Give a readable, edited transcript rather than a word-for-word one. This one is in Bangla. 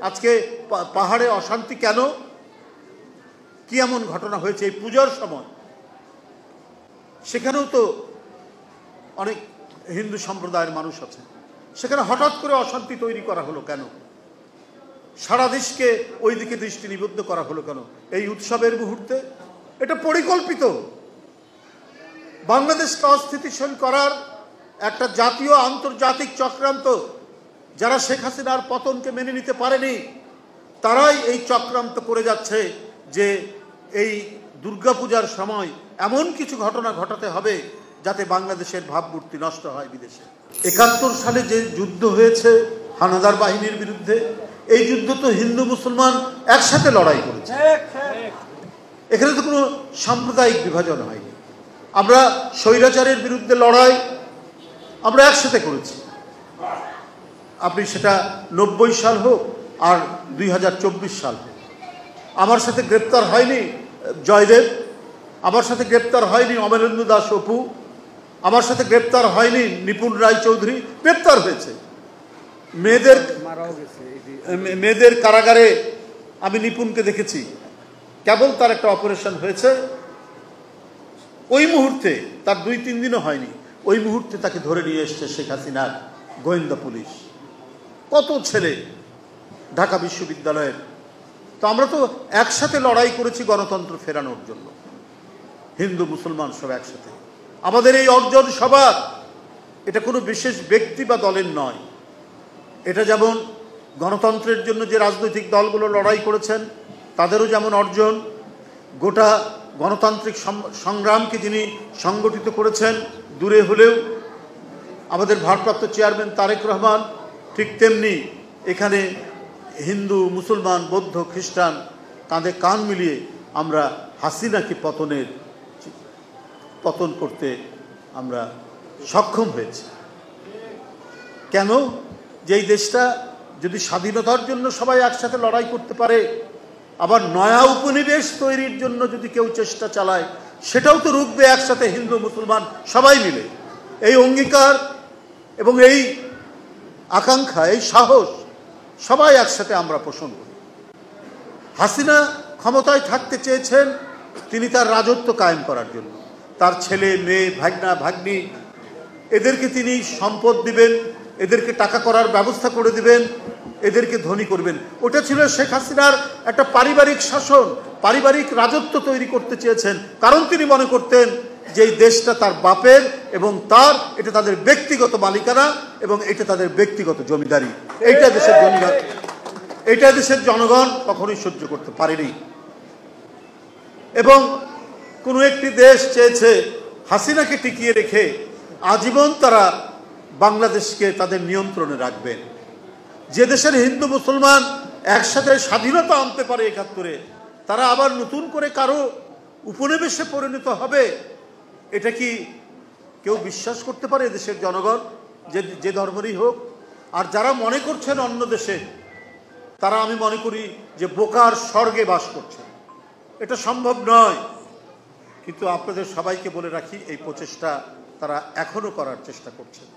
আজকে পাহাড়ে অশান্তি কেন? কি এমন ঘটনা হয়েছে এই পূজার সময়? সেখানেও তো অনেক হিন্দু সম্প্রদায়ের মানুষ আছে, সেখানে হঠাৎ করে অশান্তি তৈরি করা হলো কেন? সারা দেশকে ওই দিকে দৃষ্টি নিবদ্ধ করা হলো কেন এই উৎসবের মুহূর্তে? এটা পরিকল্পিত। বাংলাদেশকে অস্থিতিশীল করার একটা জাতীয় আন্তর্জাতিক চক্রান্ত। যারা শেখ হাসিনার পতনকে মেনে নিতে পারেনি তারাই এই চক্রান্ত করে যাচ্ছে যে এই দুর্গাপূজার সময় এমন কিছু ঘটনা ঘটাতে হবে যাতে বাংলাদেশের ভাবমূর্তি নষ্ট হয় বিদেশে। ৭১ সালে যে যুদ্ধ হয়েছে হানাদার বাহিনীর বিরুদ্ধে, এই যুদ্ধ তো হিন্দু মুসলমান একসাথে লড়াই করেছে। এখানে তো কোনো সাম্প্রদায়িক বিভাজন হয়নি। আমরা স্বৈরাচারের বিরুদ্ধে লড়াই আমরা একসাথে করেছি। আপনি সেটা ৯০ সাল হোক আর ২০২৪ সাল হোক। আমার সাথে গ্রেপ্তার হয়নি জয়দেব, আমার সাথে গ্রেপ্তার হয়নি অমরেন্দ্র দাস অপু, আমার সাথে গ্রেপ্তার হয়নি নিপুণ রায় চৌধুরী। গ্রেপ্তার হয়েছে মেয়েদের কারাগারে। আমি নিপুণকে দেখেছি, কেবল তার একটা অপারেশন হয়েছে, ওই মুহূর্তে তার ২-৩ দিনও হয়নি, ওই মুহূর্তে তাকে ধরে নিয়ে এসছে শেখ হাসিনার গোয়েন্দা পুলিশ। কত ছেলে ঢাকা বিশ্ববিদ্যালয়ের। তো আমরা তো একসাথে লড়াই করেছি গণতন্ত্র ফেরানোর জন্য, হিন্দু মুসলমান সব একসাথে। আমাদের এই অর্জন সবার, এটা কোনো বিশেষ ব্যক্তি বা দলের নয়। এটা যেমন গণতন্ত্রের জন্য যে রাজনৈতিক দলগুলো লড়াই করেছেন তাদেরও যেমন অর্জন, গোটা গণতান্ত্রিক সংগ্রামকে যিনি সংগঠিত করেছেন দূরে হলেও আমাদের ভারপ্রাপ্ত চেয়ারম্যান তারেক রহমান, ঠিক তেমনি এখানে হিন্দু মুসলমান বৌদ্ধ খ্রিস্টান কাঁধে কাঁধ মিলিয়ে আমরা হাসিনাকে পতন করতে আমরা সক্ষম হয়েছি। কেন? যে এই দেশটা যদি স্বাধীনতার জন্য সবাই একসাথে লড়াই করতে পারে, আবার নয়া উপনিবেশ তৈরির জন্য যদি কেউ চেষ্টা চালায়, সেটাও তো রুখবে একসাথে হিন্দু মুসলমান সবাই মিলে। এই অঙ্গীকার এবং এই আকাঙ্ক্ষা, এই সাহস সবাই একসাথে আমরা পোষণ করি। হাসিনা ক্ষমতায় থাকতে চেয়েছেন তিনি তার রাজত্ব কায়েম করার জন্য। তার ছেলে মেয়ে ভাগনা ভাগ্নি এদেরকে তিনি সম্পদ দিবেন, এদেরকে টাকা করার ব্যবস্থা করে দিবেন, এদেরকে ধনী করবেন। ওটা ছিল শেখ হাসিনার একটা পারিবারিক শাসন, পারিবারিক রাজত্ব তৈরি করতে চেয়েছেন। কারণ তিনি মনে করতেন যে এই দেশটা তার বাপের এবং তার, এটা তাদের ব্যক্তিগত মালিকানা এবং এটা তাদের ব্যক্তিগত জমিদারি। এইটা দেশের জনগণ কখনোই সহ্য করতে পারেনি। এবং কোনো একটি দেশ চেয়েছে হাসিনাকে টিকিয়ে রেখে আজীবন তারা বাংলাদেশকে তাদের নিয়ন্ত্রণে রাখবেন। যে দেশের হিন্দু মুসলমান একসাথে স্বাধীনতা আনতে পারে ৭১-এ, তারা আবার নতুন করে কারো উপনিবেশে পরিণত হবে, এটা কি কেউ বিশ্বাস করতে পারে দেশের জনগণ, যে ধর্মেরই হোক? আর যারা মনে করছেন অন্য দেশে, তারা আমি মনে করি যে বোকার স্বর্গে বাস করছেন। এটা সম্ভব নয়। কিন্তু আপনাদের সবাইকে বলে রাখি, এই প্রচেষ্টা তারা এখনো করার চেষ্টা করছেন।